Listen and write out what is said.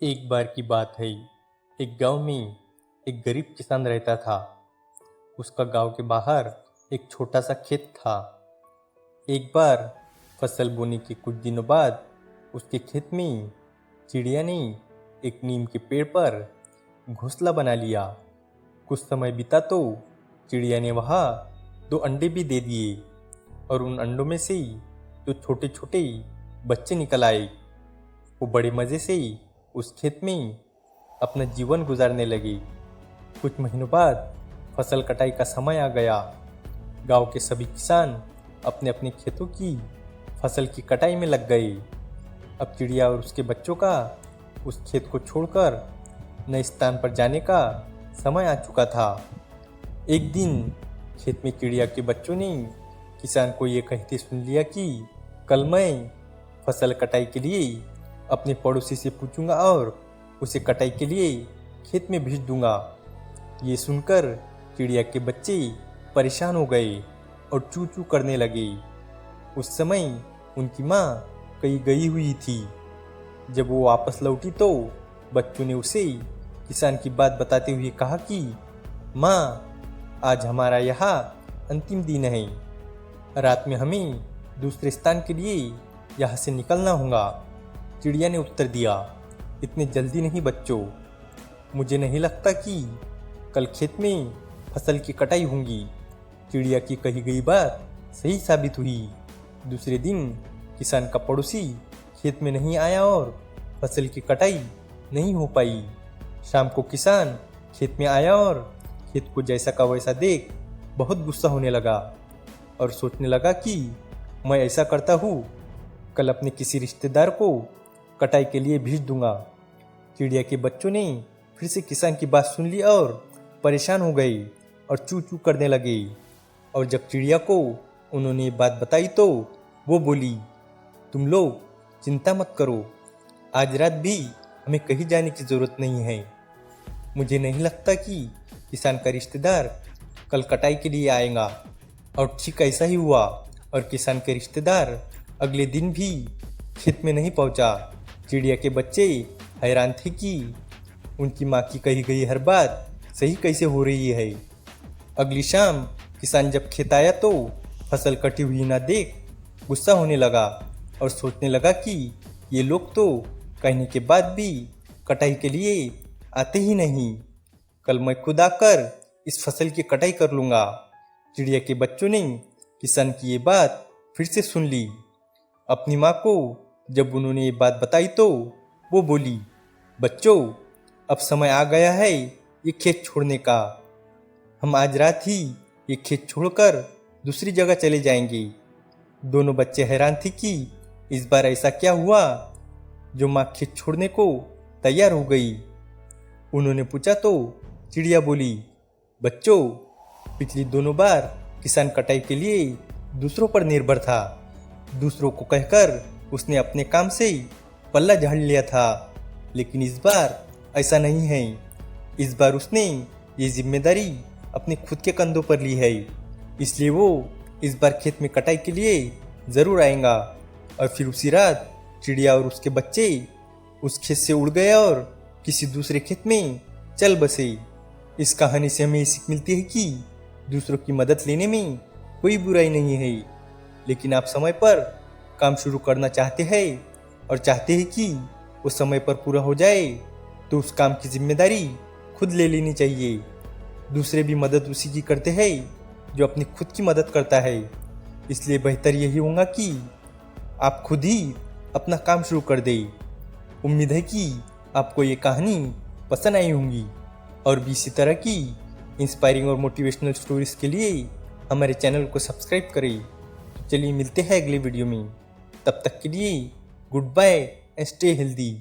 एक बार की बात है। एक गांव में एक गरीब किसान रहता था। उसका गांव के बाहर एक छोटा सा खेत था। एक बार फसल बोने के कुछ दिनों बाद उसके खेत में चिड़िया ने एक नीम के पेड़ पर घोंसला बना लिया। कुछ समय बीता तो चिड़िया ने वहाँ 2 अंडे भी दे दिए और उन अंडों में से जो छोटे छोटे बच्चे निकल आए। वो बड़े मज़े से उस खेत में अपना जीवन गुजारने लगे। कुछ महीनों बाद फसल कटाई का समय आ गया। गांव के सभी किसान अपने अपने खेतों की फसल की कटाई में लग गए। अब चिड़िया और उसके बच्चों का उस खेत को छोड़कर नए स्थान पर जाने का समय आ चुका था। एक दिन खेत में चिड़िया के बच्चों ने किसान को ये कहते सुन लिया कि कल मैं फसल कटाई के लिए अपने पड़ोसी से पूछूंगा और उसे कटाई के लिए खेत में भेज दूंगा। ये सुनकर चिड़िया के बच्चे परेशान हो गए और चू चू करने लगे। उस समय उनकी माँ कहीं गई हुई थी। जब वो वापस लौटी तो बच्चों ने उसे किसान की बात बताते हुए कहा कि माँ, आज हमारा यहाँ अंतिम दिन है। रात में हमें दूसरे स्थान के लिए यहाँ से निकलना होगा। चिड़िया ने उत्तर दिया, इतने जल्दी नहीं बच्चों, मुझे नहीं लगता कि कल खेत में फसल की कटाई होगी। चिड़िया की कही गई बात सही साबित हुई। दूसरे दिन किसान का पड़ोसी खेत में नहीं आया और फसल की कटाई नहीं हो पाई। शाम को किसान खेत में आया और खेत को जैसा का वैसा देख बहुत गुस्सा होने लगा और सोचने लगा कि मैं ऐसा करता हूँ, कल अपने किसी रिश्तेदार को कटाई के लिए भेज दूंगा। चिड़िया के बच्चों ने फिर से किसान की बात सुन ली और परेशान हो गए और चू चू करने लगे। और जब चिड़िया को उन्होंने ये बात बताई तो वो बोली, तुम लोग चिंता मत करो, आज रात भी हमें कहीं जाने की ज़रूरत नहीं है। मुझे नहीं लगता कि किसान का रिश्तेदार कल कटाई के लिए आएगा। और ठीक ऐसा ही हुआ और किसान के रिश्तेदार अगले दिन भी खेत में नहीं पहुंचा। चिड़िया के बच्चे हैरान थे कि उनकी माँ की कही गई हर बात सही कैसे हो रही है। अगली शाम किसान जब खेत आया तो फसल कटी हुई ना देख गुस्सा होने लगा और सोचने लगा कि ये लोग तो कहने के बाद भी कटाई के लिए आते ही नहीं। कल मैं खुद आकर इस फसल की कटाई कर लूँगा। चिड़िया के बच्चों ने किसान की ये बात फिर से सुन ली। अपनी माँ को जब उन्होंने ये बात बताई तो वो बोली, बच्चों, अब समय आ गया है ये खेत छोड़ने का। हम आज रात ही ये खेत छोड़कर दूसरी जगह चले जाएंगे। दोनों बच्चे हैरान थे कि इस बार ऐसा क्या हुआ जो माँ खेत छोड़ने को तैयार हो गई। उन्होंने पूछा तो चिड़िया बोली, बच्चों, पिछली दोनों बार किसान कटाई के लिए दूसरों पर निर्भर था। दूसरों को कहकर उसने अपने काम से पल्ला झाड़ लिया था, लेकिन इस बार ऐसा नहीं है। इस बार उसने ये जिम्मेदारी अपने खुद के कंधों पर ली है, इसलिए वो इस बार खेत में कटाई के लिए ज़रूर आएगा। और फिर उसी रात चिड़िया और उसके बच्चे उस खेत से उड़ गए और किसी दूसरे खेत में चल बसे। इस कहानी से हमें सीख मिलती है कि दूसरों की मदद लेने में कोई बुराई नहीं है, लेकिन आप समय पर काम शुरू करना चाहते हैं और चाहते हैं कि वो समय पर पूरा हो जाए तो उस काम की जिम्मेदारी खुद ले लेनी चाहिए। दूसरे भी मदद उसी की करते हैं जो अपनी खुद की मदद करता है, इसलिए बेहतर यही होगा कि आप खुद ही अपना काम शुरू कर दें। उम्मीद है कि आपको ये कहानी पसंद आई होंगी और भी इसी तरह की इंस्पायरिंग और मोटिवेशनल स्टोरीज के लिए हमारे चैनल को सब्सक्राइब करें। तो चलिए मिलते हैं अगले वीडियो में। तब तक के लिए goodbye and stay healthy.